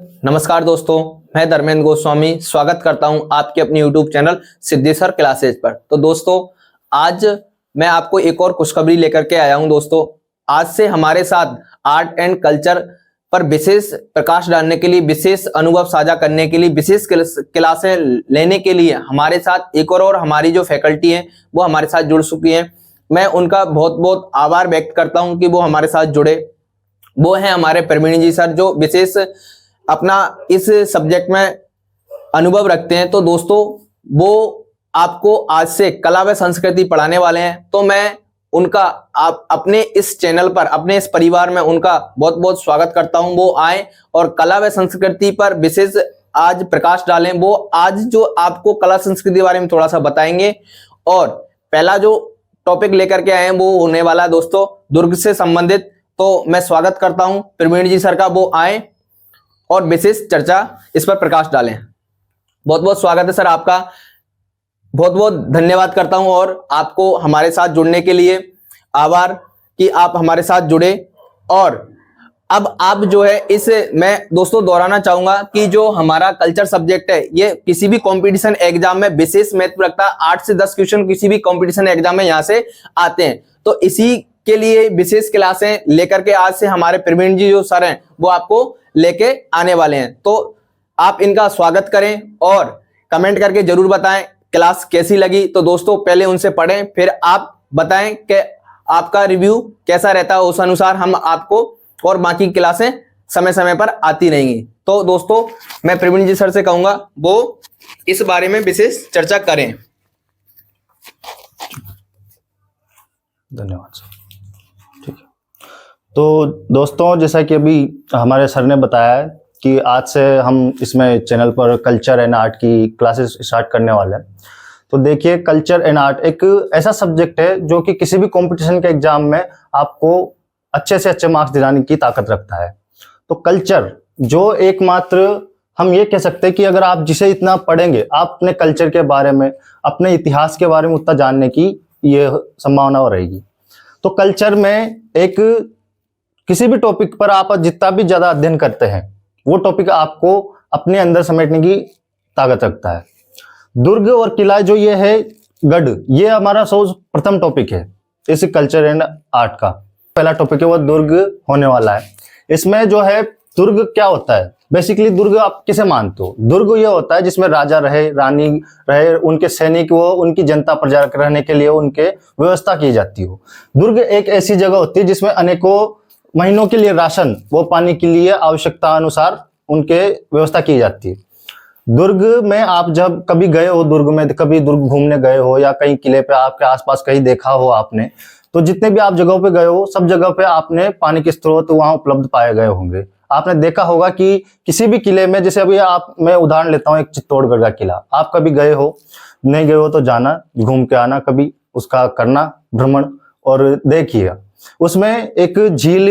नमस्कार दोस्तों, मैं धर्मेंद्र गोस्वामी स्वागत करता हूं आपके अपने YouTube चैनल सिद्धेश्वर क्लासेज पर। तो दोस्तों, आज मैं आपको एक और खुशखबरी लेकर के आया हूं। दोस्तों, आज से हमारे साथ आर्ट एंड कल्चर पर विशेष प्रकाश डालने के लिए, विशेष अनुभव साझा करने के लिए, विशेष क्लासें लेने के लिए हमारे साथ एक और हमारी जो फैकल्टी है वो हमारे साथ जुड़ चुकी है। मैं उनका बहुत बहुत आभार व्यक्त करता हूँ कि वो हमारे साथ जुड़े। वो हैं हमारे प्रवीण जी सर, जो विशेष अपना इस सब्जेक्ट में अनुभव रखते हैं। तो दोस्तों, वो आपको आज से कला व संस्कृति पढ़ाने वाले हैं। तो मैं उनका आप अपने इस चैनल पर, अपने इस परिवार में उनका बहुत बहुत स्वागत करता हूं। वो आए और कला व संस्कृति पर विशेष आज प्रकाश डालें। वो आज जो आपको कला संस्कृति के बारे में थोड़ा सा बताएंगे। और पहला जो टॉपिक लेकर के आए हैं वो होने वाला है दोस्तों दुर्ग से संबंधित। तो मैं स्वागत करता हूं प्रवीण जी सर का, वो आए और विशेष चर्चा इस पर प्रकाश डालें। बहुत बहुत स्वागत है सर आपका, बहुत बहुत धन्यवाद करता हूं और आपको हमारे साथ जुड़ने के लिए आभार कि आप हमारे साथ जुड़े। और अब आप जो है इस मैं दोस्तों दोहराना चाहूंगा कि जो हमारा कल्चर सब्जेक्ट है ये किसी भी कंपटीशन एग्जाम में विशेष महत्व रखता है। 8 से 10 क्वेश्चन किसी भी कंपटीशन एग्जाम में यहां से आते हैं। तो इसी के लिए विशेष क्लासें लेकर के आज से हमारे प्रवीण जी जो सर हैं वो आपको लेके आने वाले हैं। तो आप इनका स्वागत करें और कमेंट करके जरूर बताएं क्लास कैसी लगी। तो दोस्तों, पहले उनसे पढ़ें, फिर आप बताएं कि आपका रिव्यू कैसा रहता है। उस अनुसार हम आपको और बाकी क्लासें समय समय पर आती रहेंगी। तो दोस्तों, मैं प्रवीण जी सर से कहूंगा वो इस बारे में विशेष चर्चा करें। धन्यवाद सर। ठीक है, तो दोस्तों, जैसा कि अभी हमारे सर ने बताया है कि आज से हम इसमें चैनल पर कल्चर एंड आर्ट की क्लासेस स्टार्ट करने वाले हैं। तो देखिए, कल्चर एंड आर्ट एक ऐसा सब्जेक्ट है जो कि किसी भी कंपटीशन के एग्जाम में आपको अच्छे से अच्छे मार्क्स दिलाने की ताकत रखता है। तो कल्चर जो एकमात्र हम ये कह सकते हैं कि अगर आप जिसे इतना पढ़ेंगे, आप अपने कल्चर के बारे में, अपने इतिहास के बारे में उतना जानने की ये संभावना रहेगी। तो कल्चर में एक किसी भी टॉपिक पर आप जितना भी ज्यादा अध्ययन करते हैं वो टॉपिक आपको अपने अंदर समेटने की ताकत रखता है। दुर्ग और किला जो ये है गढ़, ये हमारा प्रथम टॉपिक है इस कल्चर एंड आर्ट का। पहला टॉपिक है वो दुर्ग होने वाला है। इसमें जो है दुर्ग क्या होता है, बेसिकली दुर्ग आप किसे मानते हो? दुर्ग ये होता है जिसमें राजा रहे, रानी रहे, उनके सैनिक वो, उनकी जनता प्रजा रहने के लिए उनके व्यवस्था की जाती हो। दुर्ग एक ऐसी जगह होती है जिसमें अनेकों महीनों के लिए राशन वो पानी के लिए आवश्यकता अनुसार उनके व्यवस्था की जाती है। दुर्ग में आप जब कभी गए हो, दुर्ग में कभी दुर्ग घूमने गए हो या कहीं किले पे आपके आसपास कहीं देखा हो आपने, तो जितने भी आप जगहों पे गए हो सब जगह पे आपने पानी के स्रोत वहां उपलब्ध पाए गए होंगे। आपने देखा होगा कि किसी भी किले में, जैसे अभी मैं उदाहरण लेता हूँ एक चित्तौड़गढ़ का किला, आप कभी गए हो, नहीं गए हो तो जाना, घूम के आना, कभी उसका करना भ्रमण और देखिए उसमें एक झील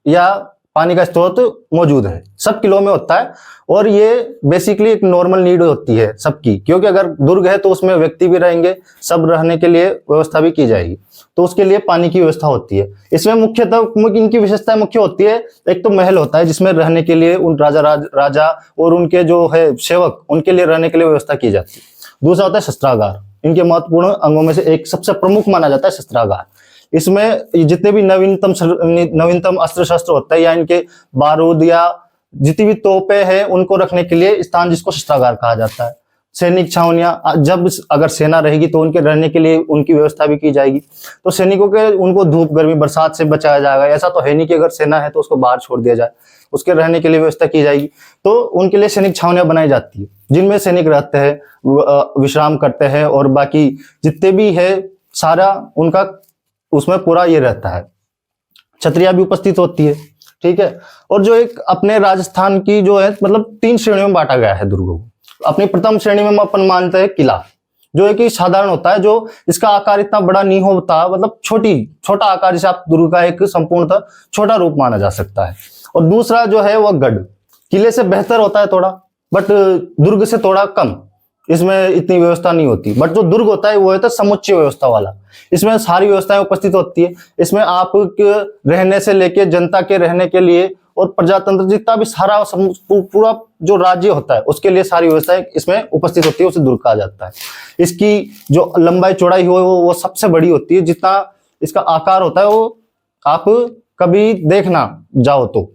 या पानी का स्रोत मौजूद है। सब किलों में होता है और ये बेसिकली एक नॉर्मल नीड होती है सबकी, क्योंकि अगर दुर्ग है तो उसमें व्यक्ति भी रहेंगे, सब रहने के लिए व्यवस्था भी की जाएगी, तो उसके लिए पानी की व्यवस्था होती है। इसमें मुख्यतः इनकी विशेषताएं मुख्य होती है, एक तो महल होता है जिसमें रहने के लिए उन राजा और उनके जो है सेवक, उनके लिए रहने के लिए व्यवस्था की जाती है। दूसरा होता है शस्त्रागार। इनके महत्वपूर्ण अंगों में से एक सबसे प्रमुख माना जाता है शस्त्रागार। इसमें जितने भी नवीनतम अस्त्र शस्त्र होता है या इनके बारूद या जितनी भी तोपें हैं उनको रखने के लिए स्थान, जिसको शस्त्रागार कहा जाता है। सैनिक छावनियां, जब अगर सेना रहेगी तो उनके रहने के लिए उनकी व्यवस्था भी की जाएगी। तो सैनिकों के उनको धूप गर्मी बरसात से बचाया जाएगा। ऐसा तो है नहीं कि अगर सेना है तो उसको बाहर छोड़ दिया जाए, उसके रहने के लिए व्यवस्था की जाएगी। तो उनके लिए सैनिक छावनियां बनाई जाती है जिनमें सैनिक रहते हैं, विश्राम करते हैं और बाकी जितने भी है सारा उनका उसमें पूरा ये रहता है। छतरिया भी उपस्थित होती है, ठीक है। और जो एक अपने राजस्थान की जो है मतलब 3 श्रेणियों में बांटा गया है दुर्ग को। अपनी प्रथम श्रेणी में अपन मानते हैं किला, जो एक साधारण होता है, जो इसका आकार इतना बड़ा नहीं होता, मतलब छोटा आकार, जिसे आप दुर्ग का एक संपूर्णतः छोटा रूप माना जा सकता है। और दूसरा जो है वह गढ़, किले से बेहतर होता है थोड़ा, बट दुर्ग से थोड़ा कम, इसमें इतनी व्यवस्था नहीं होती। बट जो दुर्ग होता है वो होता है समुच्चय व्यवस्था वाला, इसमें सारी व्यवस्थाएं उपस्थित होती है। इसमें आप रहने से लेके जनता के रहने के लिए और प्रजातंत्र जितना भी सारा पूरा जो राज्य होता है उसके लिए सारी व्यवस्थाएं इसमें उपस्थित होती है, उसे दुर्ग कहा जाता है। इसकी जो लंबाई चौड़ाई हो वो सबसे बड़ी होती है, जितना इसका आकार होता है वो आप कभी देखना जाओ तो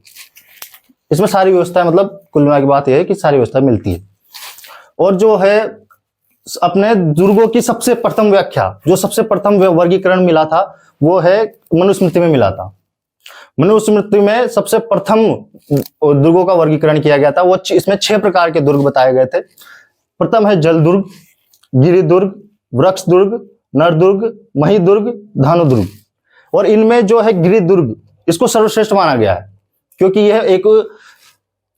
इसमें सारी व्यवस्थाएं, मतलब कुल मिला के बात यह है कि सारी व्यवस्था मिलती है। और जो है अपने दुर्गों की सबसे प्रथम व्याख्या, जो सबसे प्रथम वर्गीकरण मिला था वो है मनुस्मृति में मिला था। मनुस्मृति में सबसे प्रथम दुर्गों का वर्गीकरण किया गया था। वो इसमें 6 प्रकार के दुर्ग बताए गए थे। प्रथम है जल दुर्ग, गिरि दुर्ग, वृक्ष दुर्ग, नर दुर्ग, मही दुर्ग, धानु दुर्ग। और इनमें जो है गिरि दुर्ग इसको सर्वश्रेष्ठ माना गया है, क्योंकि यह एक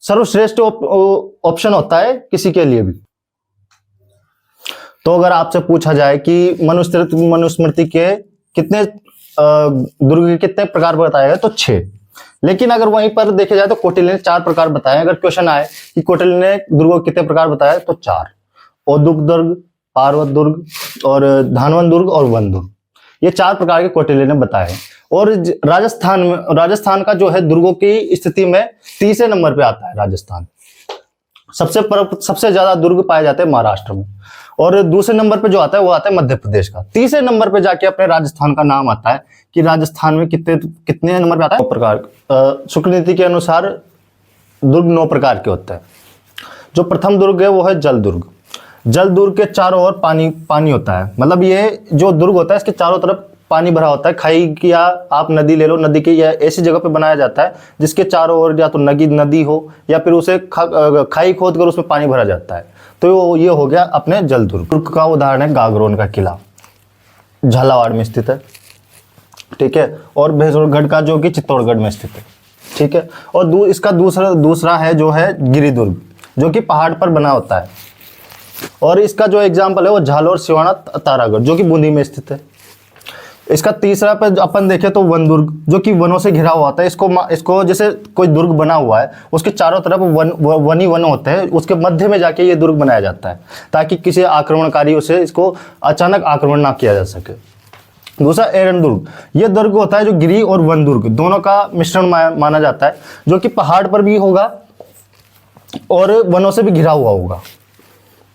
सर्वश्रेष्ठ ऑप्शन होता है किसी के लिए भी। तो अगर आपसे पूछा जाए कि मनुस्मृति के कितने दुर्ग के कितने प्रकार बताए गए तो 6, लेकिन अगर वहीं पर देखे जाए तो कौटिल्य ने 4 प्रकार बताए। अगर क्वेश्चन आए कि कौटिल्य ने दुर्गों के कितने प्रकार बताए तो 4, औदुक दुर्ग, पार्वत दुर्ग और धानवन दुर्ग और वन दुर्ग, ये 4 प्रकार के कौटिल्य ने बताए। और राजस्थान का जो है दुर्गों की स्थिति में 30वें नंबर पे आता है राजस्थान। सबसे ज्यादा दुर्ग पाए जाते हैं महाराष्ट्र में, और दूसरे नंबर पे जो आता है वो आता है मध्य प्रदेश का। 30वें नंबर पे जाके अपने राजस्थान का नाम आता है कि राजस्थान में कितने नंबर पे आता है। 9 प्रकार शुक्र नीति के अनुसार दुर्ग 9 प्रकार के होते हैं। जो प्रथम दुर्ग है वो है जल दुर्ग। जल दुर्ग के चारों ओर पानी होता है, मतलब ये जो दुर्ग होता है इसके चारों तरफ पानी भरा होता है। खाई की या आप नदी ले लो, नदी की या ऐसी जगह पे बनाया जाता है जिसके चारों ओर या तो नदी हो या फिर उसे खाई खोद कर उसमें पानी भरा जाता है। तो ये हो गया अपने जल दुर्ग। दुर्ग का उदाहरण है गागरोन का किला, झालावाड़ में स्थित है, ठीक है। और भैंसुरगढ़ का जो कि चित्तौड़गढ़ में स्थित है, ठीक है। और इसका दूसरा है जो है गिरि दुर्ग, जो कि पहाड़ पर बना होता है। और इसका जो एग्जाम्पल है वो झालोर, सिवाना, तारागढ़, जो कि बूंदी में स्थित है। इसका तीसरा पे अपन देखें तो वन दुर्ग, जो कि वनों से घिरा हुआ होता है। इसको जैसे कोई दुर्ग बना हुआ है, उसके चारों तरफ वन ही वन होते हैं, उसके मध्य में जाके ये दुर्ग बनाया जाता है ताकि किसी आक्रमणकारियों से इसको अचानक आक्रमण ना किया जा सके। दूसरा एरन दुर्ग, ये दुर्ग होता है जो गिरी और वन दुर्ग दोनों का मिश्रण माना जाता है, जो कि पहाड़ पर भी होगा और वनों से भी घिरा हुआ होगा,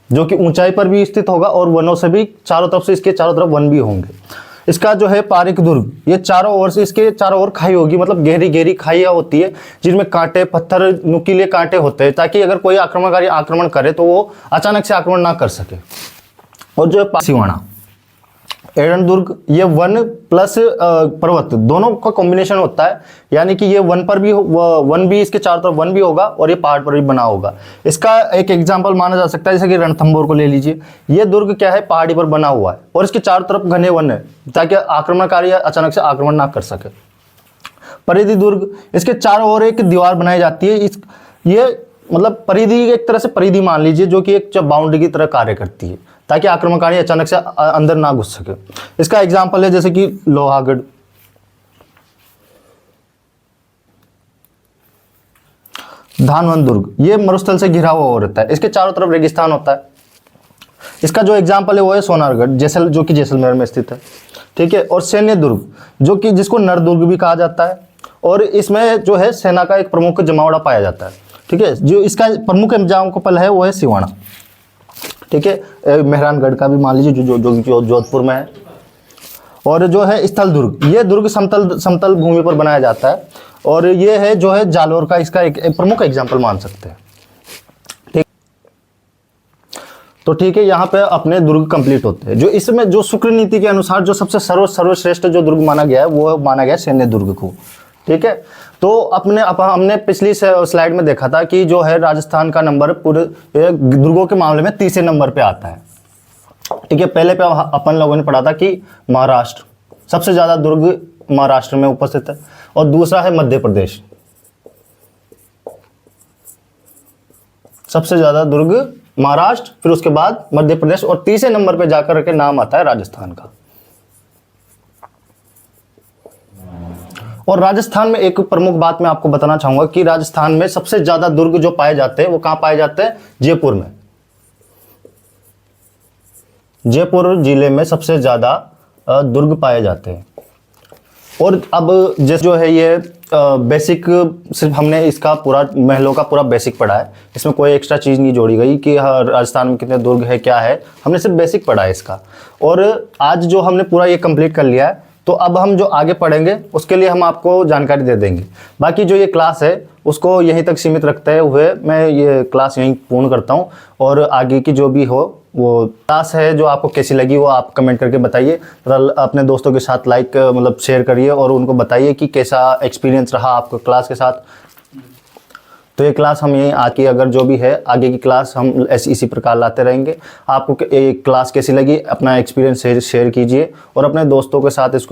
जो कि ऊंचाई पर भी स्थित होगा और वनों से भी चारों तरफ से इसके चारों तरफ वन भी होंगे। इसका जो है पारिक दुर्ग, ये चारों ओर से इसके चारों ओर खाई होगी, मतलब गहरी गहरी खाइयां होती है जिनमें कांटे, पत्थर, नुकीले कांटे होते हैं ताकि अगर कोई आक्रमणकारी आक्रमण करे तो वो अचानक से आक्रमण ना कर सके। और जो है सिवाना एरन दुर्ग, ये वन प्लस पर्वत दोनों का कॉम्बिनेशन होता है, यानी कि ये वन भी इसके चारों तरफ वन भी होगा और ये पहाड़ पर भी बना होगा। इसका एक एग्जांपल माना जा सकता है, जैसे कि रणथंभौर को ले लीजिए। ये दुर्ग क्या है, पहाड़ी पर बना हुआ है और इसके चारों तरफ घने वन है ताकि आक्रमणकारी अचानक से आक्रमण ना कर सके। परिधि दुर्ग, इसके चारों ओर एक दीवार बनाई जाती है। ये मतलब परिधि एक तरह से परिधि मान लीजिए, जो कि एक बाउंड्री की तरह कार्य करती है ताकि आक्रमणकारी अचानक से अंदर ना घुस सके। इसका एग्जाम्पल है जैसे कि लोहागढ़। धानवन दुर्ग, ये मरुस्थल से घिरा हुआ रहता है, इसके चारों तरफ रेगिस्तान होता है। इसका जो एग्जाम्पल है वो है सोनारगढ़, जो कि जैसलमेर में स्थित है, ठीक है। और सैन्य दुर्ग, जो कि जिसको नर दुर्ग भी कहा जाता है, और इसमें जो है सेना का एक प्रमुख जमावड़ा पाया जाता है, ठीक है। जो इसका प्रमुख एग्जाम्पल है वो है सिवाना, ठीक है। मेहरानगढ़ का भी मान लीजिए जो जोधपुर में है। और जो है स्थल दुर्ग, ये दुर्ग समतल भूमि पर बनाया जाता है, और ये है जो है जालोर का इसका एक प्रमुख एग्जाम्पल मान सकते हैं, ठीक। तो ठीक है, यहाँ पे अपने दुर्ग कंप्लीट होते हैं। जो इसमें जो शुक्र नीति के अनुसार जो सबसे सर्वश्रेष्ठ जो दुर्ग माना गया है वो माना गया सैन्य दुर्ग को, ठीक है। तो हमने पिछली स्लाइड में देखा था कि जो है राजस्थान का नंबर पूरे दुर्गों के मामले में 30वें नंबर पे आता है, ठीक है। पहले पे अपन लोगों ने पढ़ा था कि महाराष्ट्र, सबसे ज्यादा दुर्ग महाराष्ट्र में उपस्थित है, और दूसरा है मध्य प्रदेश, सबसे ज्यादा दुर्ग महाराष्ट्र, फिर उसके बाद मध्य प्रदेश, और 30वें नंबर पे जाकर के नाम आता है राजस्थान का। और राजस्थान में एक प्रमुख बात मैं आपको बताना चाहूंगा कि राजस्थान में सबसे ज्यादा दुर्ग जो पाए जाते हैं वो कहां पाए जाते हैं, जयपुर में। जयपुर जिले में सबसे ज्यादा दुर्ग पाए जाते हैं। और अब जैसे जो है ये बेसिक सिर्फ हमने इसका पूरा महलों का पूरा बेसिक पढ़ा है। इसमें कोई एक्स्ट्रा चीज़ नहीं जोड़ी गई कि हाँ राजस्थान में कितने दुर्ग है क्या है, हमने सिर्फ बेसिक पढ़ा है इसका। और आज जो हमने पूरा ये कंप्लीट कर लिया है, तो अब हम जो आगे पढ़ेंगे उसके लिए हम आपको जानकारी दे देंगे। बाकी जो ये क्लास है उसको यहीं तक सीमित रखते हुए मैं ये क्लास यहीं पूर्ण करता हूँ। और आगे की जो भी हो वो क्लास है जो आपको कैसी लगी वो आप कमेंट करके बताइए, तथा अपने दोस्तों के साथ लाइक मतलब शेयर करिए और उनको बताइए कि कैसा एक्सपीरियंस रहा आपको क्लास के साथ। तो ये क्लास हम यहीं आके अगर जो भी है आगे की क्लास हम इसी प्रकार लाते रहेंगे। आपको ये क्लास कैसी लगी अपना एक्सपीरियंस शेयर कीजिए और अपने दोस्तों के साथ इसको